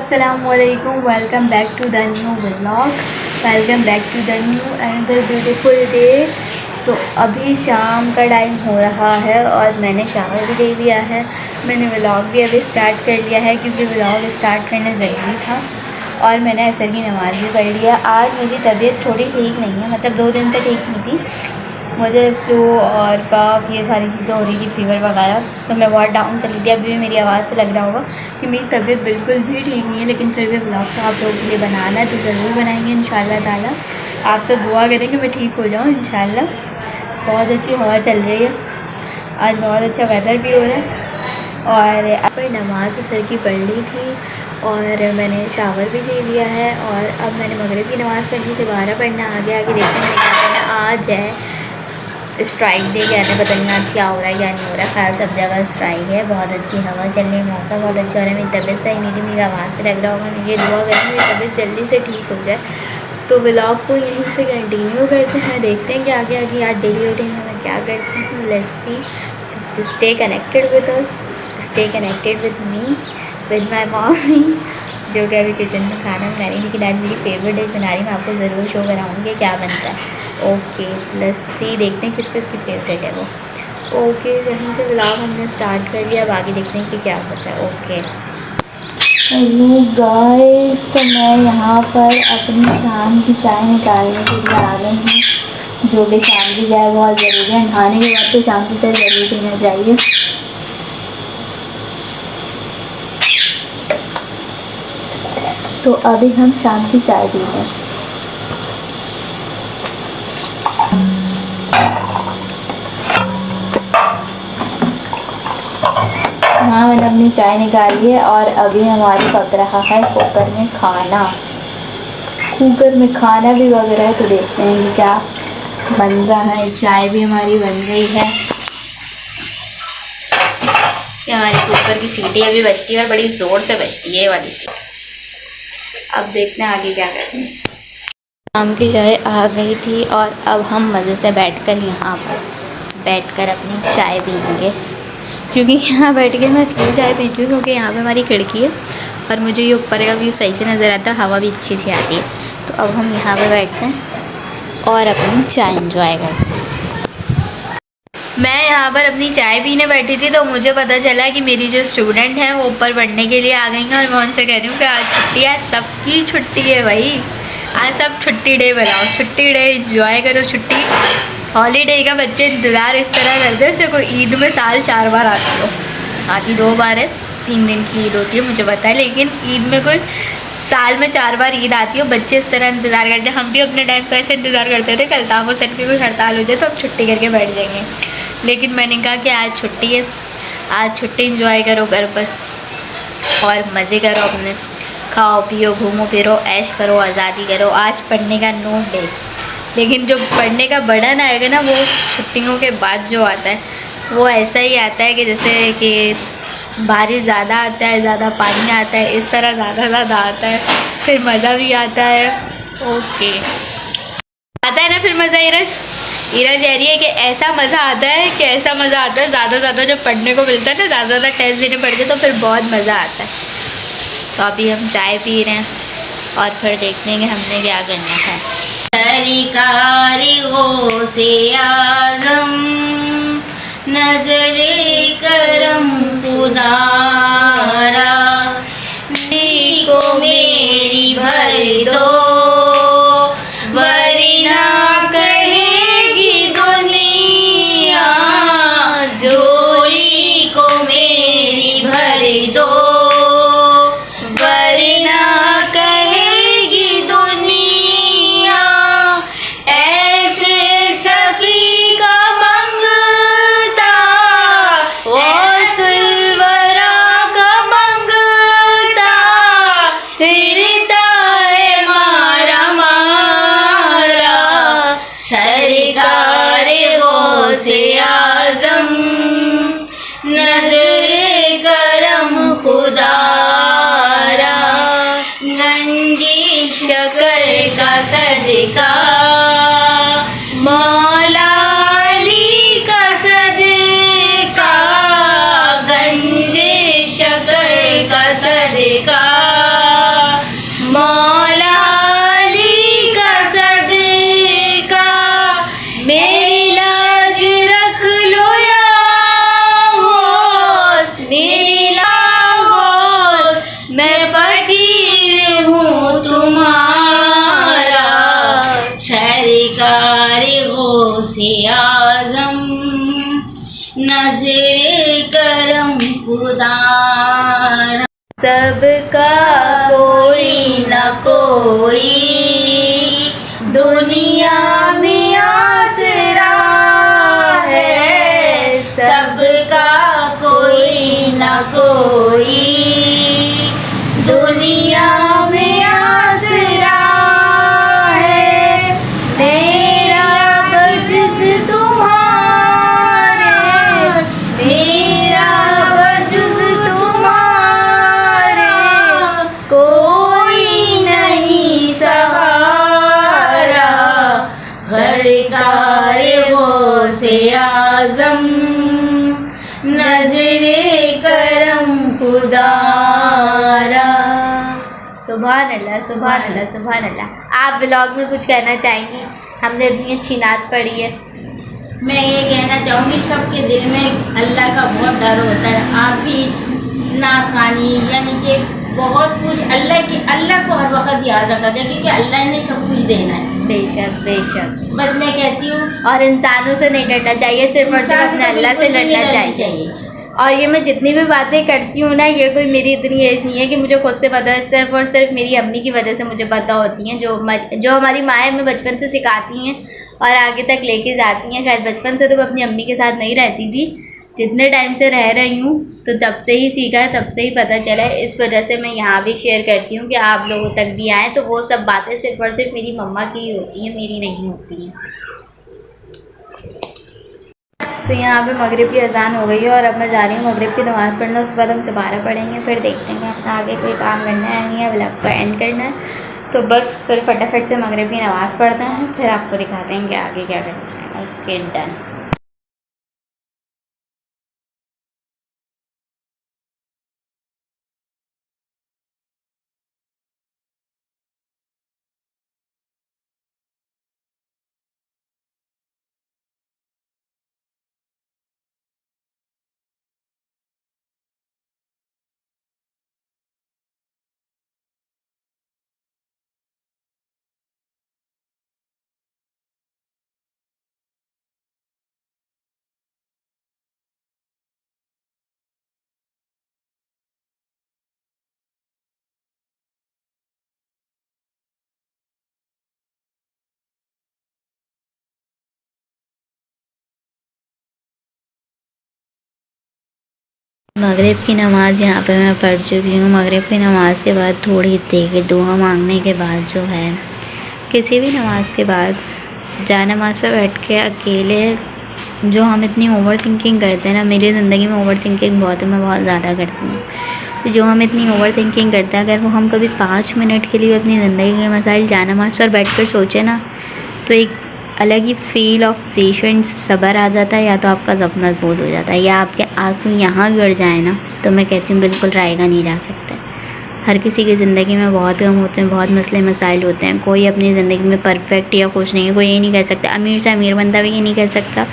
अस्सलामुअलैकुम, welcome back to the new vlog, welcome back to the new another beautiful day. तो अभी शाम का टाइम हो रहा है और मैंने शावर भी ले लिया है। मैंने व्लॉग भी अभी स्टार्ट कर लिया है क्योंकि व्लॉग स्टार्ट करना ज़रूरी था। और मैंने असर की नमाज़ भी पढ़ लिया। आज मेरी तबीयत थोड़ी ठीक नहीं है, मतलब 2 दिन से ठीक नहीं थी। मुझे फ्लू और कफ ये सारी चीज़ें हो रही थी, फीवर वगैरह, तो मैं बहुत डाउन चली थी। अभी भी मेरी आवाज़ से लग रहा होगा कि मेरी तबीयत बिल्कुल भी ठीक नहीं है, लेकिन फिर भी व्लॉग तो आप लोगों के लिए बनाना है तो ज़रूर बनाएंगे इंशाल्लाह ताला। आप तो दुआ करें कि मैं ठीक हो जाऊँ इंशाल्लाह। बहुत अच्छी हवा चल रही है, आज बहुत अच्छा वेदर भी हो रहा है। और अब नमाज असर की पढ़ ली थी और मैंने शावर भी ले लिया है। और अब मैंने मगरिब की नमाज़ पढ़नी, दोबारा पढ़ना, आगे आगे देखते हैं मैंने क्या करना। आज है स्ट्राइक डे, कहते पता नहीं आज क्या हो रहा है क्या नहीं हो रहा है। खैर सब जगह स्ट्राइक है। बहुत अच्छी हवा चल रही है, मौसम बहुत अच्छा हो रहा है। मेरी तबीयत सही नहीं थी, मेरी आवाज़ से लग रहा होगा, मुझे दुआ करें मेरी तबीयत जल्दी से ठीक हो जाए। तो व्लॉग को यहीं से कंटिन्यू करते हैं, देखते हैं कि आगे आगे आज डेली रूटीन में मैं क्या करती हूँ। Let's see. Stay connected with us, stay connected with me, with my mommy, जो कि अभी किचन में खाना बना रही। लेकिन आज मेरी फेवरेट डिश बना रही, मैं आपको ज़रूर शो कराऊँगी क्या बनता है। ओके लेट्स सी, देखते हैं किस किसकी फेवरेट है वो। ओके यहीं से व्लॉग हमने स्टार्ट कर लिया, अब आगे देखते हैं कि क्या होता है। ओके हेलो गाइस, तो मैं यहाँ पर अपनी शाम की चाय निकालने के लिए आ गई हूँ। जो भी शाम की चाय बहुत ज़रूरी है, नहाने के बाद तो शाम की चाय ज़रूर पीना चाहिए। तो अभी हम शाम की चाय पी रहे हैं। हाँ मैंने अपनी चाय निकाली है और अभी हमारी पक रहा है कुकर में खाना। कुकर में खाना भी पक रहा है, तो देखते हैं कि क्या बन रहा है। चाय भी हमारी बन गई है। ये हमारी कुकर की सीटी अभी बजती है और बड़ी ज़ोर से बजती है ये वाली सीटी। अब देखते हैं आगे क्या करते हैं। शाम की चाय आ गई थी और अब हम मज़े से बैठकर यहाँ पर बैठकर अपनी चाय पीएंगे। क्योंकि यहाँ बैठ के मैं इसलिए चाय पीती हूँ क्योंकि यहाँ पे हमारी खिड़की है और मुझे ये ऊपर का व्यू सही से नज़र आता है, हवा भी अच्छी सी आती है। तो अब हम यहाँ पे बैठते हैं और अपनी चाय एंजॉय करते हैं। मैं यहाँ पर अपनी चाय पीने बैठी थी तो मुझे पता चला कि मेरी जो स्टूडेंट हैं वो ऊपर पढ़ने के लिए आ गई हैं। और मैं उनसे कह रही हूँ कि आज छुट्टी है, सबकी छुट्टी है भाई, आज सब छुट्टी डे बनाओ, छुट्टी डे एंजॉय करो। छुट्टी हॉलीडे का बच्चे इंतज़ार इस तरह करते हैं जैसे कोई ईद में साल 4 बार आती हो। आती 2 बार है, 3 दिन की ईद होती है मुझे पता है, लेकिन ईद में कोई साल में 4 बार ईद आती हो। बच्चे इस तरह इंतज़ार करते हैं। हम भी अपने टाइम पर ऐसे इंतज़ार करते थे, कल ताबो सर की कोई हड़ताल हो जाए तो अब छुट्टी करके बैठ जाएंगे। लेकिन मैंने कहा कि आज छुट्टी है, आज छुट्टी एंजॉय करो घर पर और मज़े करो अपने, खाओ पियो घूमो फिरो ऐश करो, आज़ादी करो। आज पढ़ने का नो डे, लेकिन जो पढ़ने का बर्डन आएगा ना वो छुट्टियों के बाद जो आता है वो ऐसा ही आता है कि जैसे कि बारिश ज़्यादा आता है, ज़्यादा पानी आता है, इस तरह ज़्यादा आता है, फिर मज़ा भी आता है। ओके आता है ना फिर मज़ा। इरा कह रही है कि ऐसा मज़ा आता है कि ऐसा मज़ा आता है, ज़्यादा जब पढ़ने को मिलता है ना, ज़्यादा टेस्ट देने पड़ते तो फिर बहुत मज़ा आता है। तो अभी हम चाय पी रहे हैं और फिर देखते हैं कि हमने क्या करना है। सरकार से आज़म नज़रे करम खुदारा, को मेरी भर दो वरना कहेगी दुनिया, झोली को मेरी भर दो वरना कहेगी दुनिया, ऐसे सखी का मंगता वरा का मंगता, फिरता है मारा मारा, सरकार वो से आज़म नज़रे करम खुदारा, गंजी शकर का सदका मौला अली का सदका, गंजे शकर का सदका गौसे आज़म नज़रे करम खुदा। सबका कोई न कोई दुनिया में आसरा है, सबका कोई न कोई दुनिया में आसरा है। मेरा वजूद तुम्हारे, मेरा वजूद तुम्हारे, कोई नहीं सहारा। सरकार गौसे आज़म नज़रे करम खुदारा। सुभान अल्लाह, सुभान अल्लाह, सुभान अल्लाह। आप ब्लॉग में कुछ कहना चाहेंगी? हमने इतनी अच्छी नात पढ़ी है। मैं ये कहना चाहूँगी, सबके दिल में अल्लाह का बहुत डर होता है। आप भी नाखानी यानी कि बहुत कुछ अल्लाह को हर वक्त याद रखा जाए, क्योंकि अल्लाह ने सब कुछ देना है। बेशक बेशक। बस मैं कहती हूँ, और इंसानों से नहीं डरना चाहिए, सिर्फ और सिर्फ अपने अल्लाह से लड़ना चाहिए। और ये मैं जितनी भी बातें करती हूँ ना, ये कोई मेरी इतनी एज नहीं है कि मुझे खुद से पता है, सिर्फ और सिर्फ मेरी अम्मी की वजह से मुझे पता होती हैं, जो हमारी माएँ हमें बचपन से सिखाती हैं और आगे तक लेके जाती हैं। खैर बचपन से तो मैं अपनी अम्मी के साथ नहीं रहती थी, जितने टाइम से रह रही हूँ तो तब से ही सीखा है, तब से ही पता चला है। इस वजह से मैं यहाँ भी शेयर करती हूँ कि आप लोगों तक भी आएँ। तो वो सब बातें सिर्फ और सिर्फ मेरी मम्मा की ही होती हैं, मेरी नहीं होती हैं। तो यहाँ पे मगरिब की अजान हो गई है और अब मैं जा रही हूँ मगरिब की नमाज़ पढ़ना। उसके बाद हम सुबह पढ़ेंगे, फिर देखते हैं अपना आगे कोई काम करना है नहीं है, व्लॉग को एंड करना है। तो बस फिर फटाफट से मगरिब की नमाज़ पढ़ते हैं, फिर आपको दिखाते हैं कि आगे क्या करना है। Okay done. मगरिब की नमाज़ यहाँ पे मैं पढ़ चुकी हूँ। मगरिब की नमाज़ के बाद थोड़ी देर दुआ मांगने के बाद जो है, किसी भी नमाज़ के बाद जा नमाज़ पे बैठ के अकेले जो हम इतनी ओवर थिंकिंग करते हैं ना, मेरी ज़िंदगी में ओवर थिंकिंग बहुत है, मैं बहुत ज़्यादा करती हूँ। तो जो हम इतनी ओवर थिंकिंग करते हैं, अगर वो हम कभी 5 मिनट के लिए अपनी ज़िंदगी के मसाइल जा नमाज़ पर बैठ कर सोचें ना, तो एक अलग ही फील ऑफ पेशेंस, सब्र आ जाता है, या तो आपका ज़ब्त मजबूत हो जाता है, या आपके आंसू यहाँ गिर जाए ना, तो मैं कहती हूँ बिल्कुल रायगा नहीं जा सकता। हर किसी की ज़िंदगी में बहुत गम होते हैं, बहुत मसले मसाइल होते हैं। कोई अपनी ज़िंदगी में परफेक्ट या खुश नहीं है। कोई ये नहीं कह सकता, अमीर से अमीर बंदा भी ये नहीं कह सकता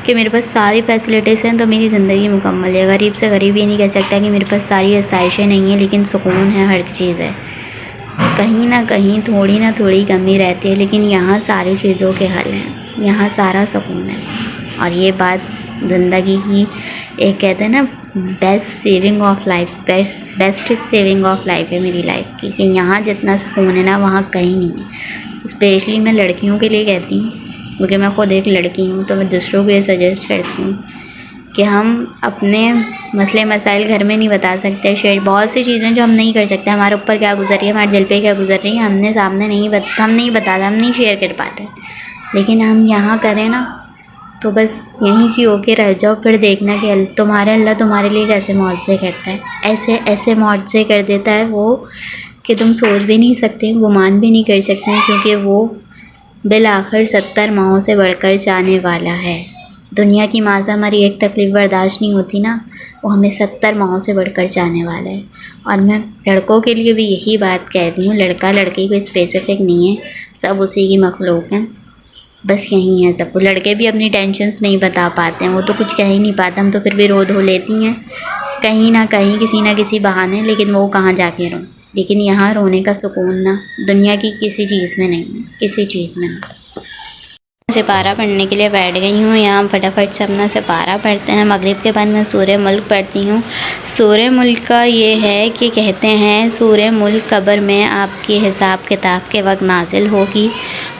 कि मेरे पास सारी फैसिलिटीज़ हैं तो मेरी ज़िंदगी मुकम्मल है। गरीब से गरीब ये नहीं कह सकता कि मेरे पास सारी आसाइशें नहीं हैं लेकिन सुकून है, हर चीज़ है। कहीं ना कहीं थोड़ी ना थोड़ी कमी रहती है, लेकिन यहाँ सारी चीज़ों के हल हैं, यहाँ सारा सुकून है। और ये बात ज़िंदगी की एक कहते हैं ना, best saving of life, best saving of life है मेरी लाइफ की, कि यहाँ जितना सुकून है ना वहाँ कहीं नहीं है। स्पेशली मैं लड़कियों के लिए कहती हूँ, क्योंकि मैं खुद एक लड़की हूँ, तो मैं दूसरों को ये सजेस्ट करती हूँ कि हम अपने मसले मसाइल घर में नहीं बता सकते। शेयर बहुत सी चीज़ें जो हम नहीं कर सकते, हमारे ऊपर क्या गुजर रही है, हमारे दिल पे क्या गुजर रही है, हमने सामने हम नहीं बताते, हम नहीं शेयर कर पाते। लेकिन हम यहाँ करें ना, तो बस यहीं की होके रह जाओ, फिर देखना कि अल्लाह तुम्हारे लिए कैसे मुआवजे करता है। ऐसे ऐसे मुआवजे कर देता है वो कि तुम सोच भी नहीं सकते, गुमान भी नहीं कर सकते, क्योंकि वो बिल आखिर 70 माहों से बढ़कर जाने वाला है। दुनिया की माँ से हमारी एक तकलीफ़ बर्दाश्त नहीं होती ना, वो हमें 70 माहों से बढ़कर जाने वाला है। और मैं लड़कों के लिए भी यही बात कह रही हूँ, लड़का लड़की कोई स्पेसिफिक नहीं है, सब उसी की मखलूक हैं, बस यही है सबको। लड़के भी अपनी टेंशन्स नहीं बता पाते हैं, वो तो कुछ कह ही नहीं पाते, हम तो फिर भी रो धो लेती हैं कहीं ना कहीं, किसी ना किसी बहाने, लेकिन वो कहाँ जाके रो। लेकिन यहाँ रोने का सुकून ना दुनिया की किसी चीज़ में नहीं है, किसी चीज़ में नहीं। सिपारा पढ़ने के लिए बैठ गई हूँ। यहाँ फटाफट से अपना सिपारा पढ़ते हैं। मगरिब के बाद मैं सूरह मुल्क पढ़ती हूँ। सूरह मुल्क का ये है कि कहते हैं सूरह मुल्क कब्र में आपकी हिसाब किताब के वक्त नाजिल होगी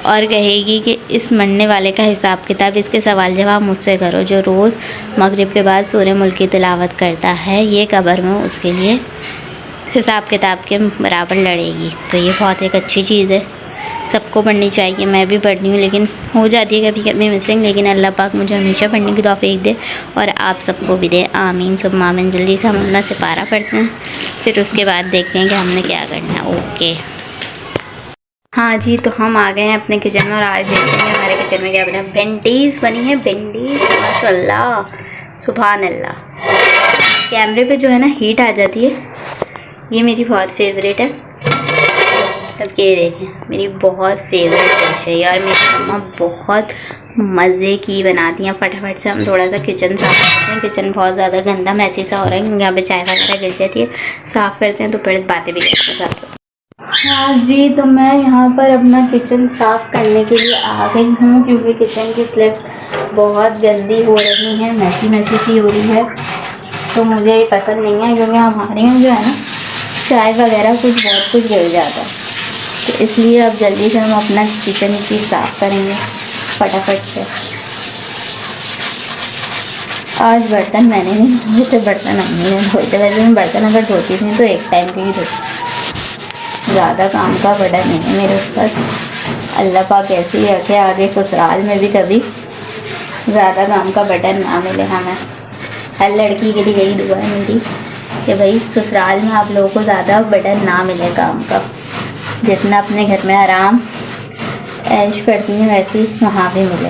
और कहेगी कि इस मरने वाले का हिसाब किताब, इसके सवाल जवाब मुझसे करो। जो रोज़ मगरिब के बाद सूरह मुल्क की तिलावत करता है, ये कब्र में उसके लिए हिसाब किताब के बराबर लड़ेगी। तो ये बहुत एक अच्छी चीज़ है, सबको पढ़नी चाहिए। मैं भी पढ़ती हूँ, लेकिन हो जाती है कभी कभी मिसिंग, लेकिन अल्लाह पाक मुझे हमेशा पढ़ने की तौफीक दे और आप सबको भी दे। आमीन सुम्मा आमीन। जल्दी से हम अपना सिपारा पढ़ते हैं, फिर उसके बाद देखते हैं कि हमने क्या करना है। ओके, हाँ जी, तो हम आ गए हैं अपने किचन में और आज देखते हैं हमारे किचन में क्या बना। भिंडीज़ बनी है, भिंडीज़, माशाल्लाह, सुभान अल्लाह। कैमरे पे जो है ना हीट आ जाती है, ये मेरी बहुत फेवरेट है। अब ये देखें, मेरी बहुत फेवरेट डिश है यार। मेरी मम्मा बहुत मज़े की बनाती हैं। फटाफट से हम थोड़ा सा किचन साफ़ करते हैं। किचन बहुत ज़्यादा गंदा मैसी सा हो रहा है, यहाँ पे चाय वगैरह गिर जाती है। साफ़ करते हैं तो फिर बातें भी करते हैं साथ। हाँ जी, तो मैं यहाँ पर अपना किचन साफ़ करने के लिए आ गई हूँ, क्योंकि किचन की स्लैब्स बहुत गंदी हो रही हैं, मैसी मैसी सी हो रही है। तो मुझे ये पसंद नहीं है, क्योंकि हमारे यहाँ जो है ना चाय वगैरह बहुत कुछ गिर जाता है। तो इसलिए अब जल्दी से हम अपना किचन की साफ़ करेंगे फटाफट से। आज बर्तन मैंने नहीं धोए थे, बर्तन अम्मी ने धोए थे। वैसे मैं बर्तन अगर धोती थी तो एक टाइम के ही धोती, ज़्यादा काम का बड़ा नहीं है मेरे ऊपर। अल्लाह पाक ऐसे ही रखे, आगे ससुराल में भी कभी ज़्यादा काम का बटन ना मिले हमें। हर लड़की के लिए यही दुआ है मेरी कि भाई ससुराल में आप लोगों को ज़्यादा बटन ना मिले काम का। जितना अपने घर में आराम ऐश करती हैं, वैसे ही वहाँ भी मिले।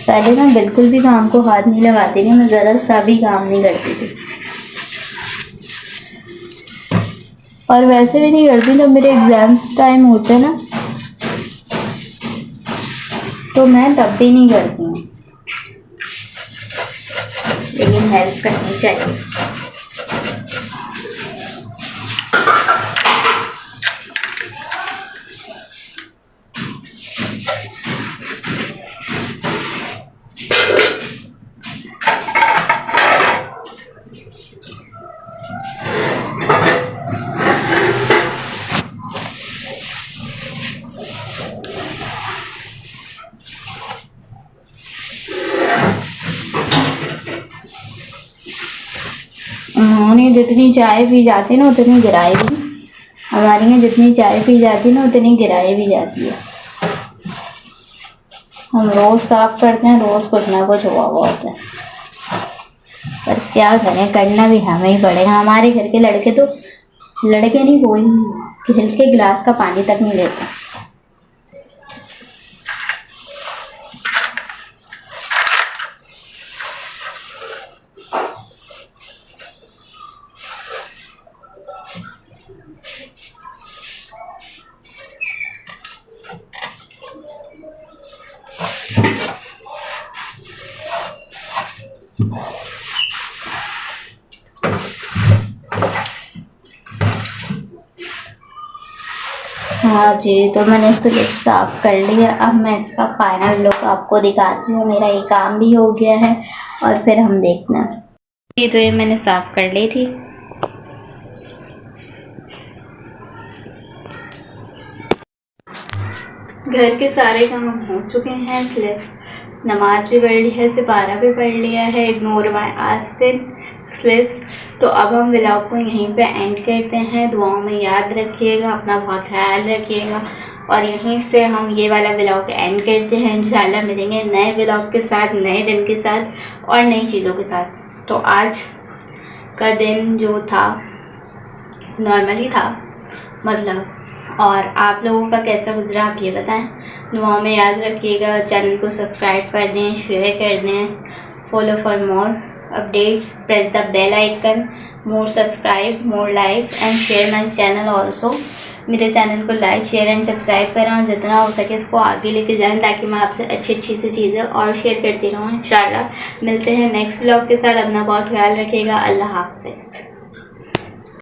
पहले मैं बिल्कुल भी काम को हाथ नहीं लगाती थी, मैं ज़रा सा भी काम नहीं करती थी, और वैसे भी नहीं करती। जब मेरे एग्ज़ाम्स टाइम होते हैं ना, तो मैं तब भी नहीं करती हूँ, लेकिन हेल्प करनी चाहिए। उन्होंने जितनी चाय पी जाती ना उतनी गिराई भी, हमारे यहाँ जितनी चाय पी जाती ना उतनी गिराई भी जाती है। हम रोज़ साफ करते हैं, रोज़ कुछ ना कुछ हुआ होता है, पर क्या करें, करना भी हमें ही पड़ेगा। हमारे घर के लड़के तो लड़के नहीं, कोई हल्के गिलास का पानी तक नहीं लेता। हाँ जी, तो मैंने इसको साफ़ कर लिया। अब मैं इसका फाइनल लुक आपको दिखाती हूँ। मेरा ये काम भी हो गया है और फिर हम देखना। ये तो ये मैंने साफ़ कर ली थी। घर के सारे काम हो चुके हैं, सिर्फ नमाज भी पढ़ ली है, सिपारा भी पढ़ लिया है, इग्नोर माय आस्किंग स्लिप्स। तो अब हम व्लॉग को यहीं पे एंड करते हैं। दुआओं में याद रखिएगा, अपना बहुत ख्याल रखिएगा, और यहीं से हम ये वाला व्लॉग एंड करते हैं। इंशाल्लाह मिलेंगे नए व्लॉग के साथ, नए दिन के साथ और नई चीज़ों के साथ। तो आज का दिन जो था नॉर्मली था मतलब, और आप लोगों का कैसा गुजरा आप ये बताएं। दुआओं में याद रखिएगा। चैनल को सब्सक्राइब कर दें, शेयर कर दें। Follow for more updates, press the bell icon, more subscribe, more like and share my channel also। मेरे चैनल को लाइक, शेयर एंड सब्सक्राइब करें और जितना हो सके इसको आगे लेके जाएं, ताकि मैं आपसे अच्छी अच्छी सी चीज़ें और शेयर करती रहूँ। इंशाल्लाह मिलते हैं नेक्स्ट व्लॉग के साथ। अपना बहुत ख्याल रखिएगा। अल्लाह हाफ़िज़।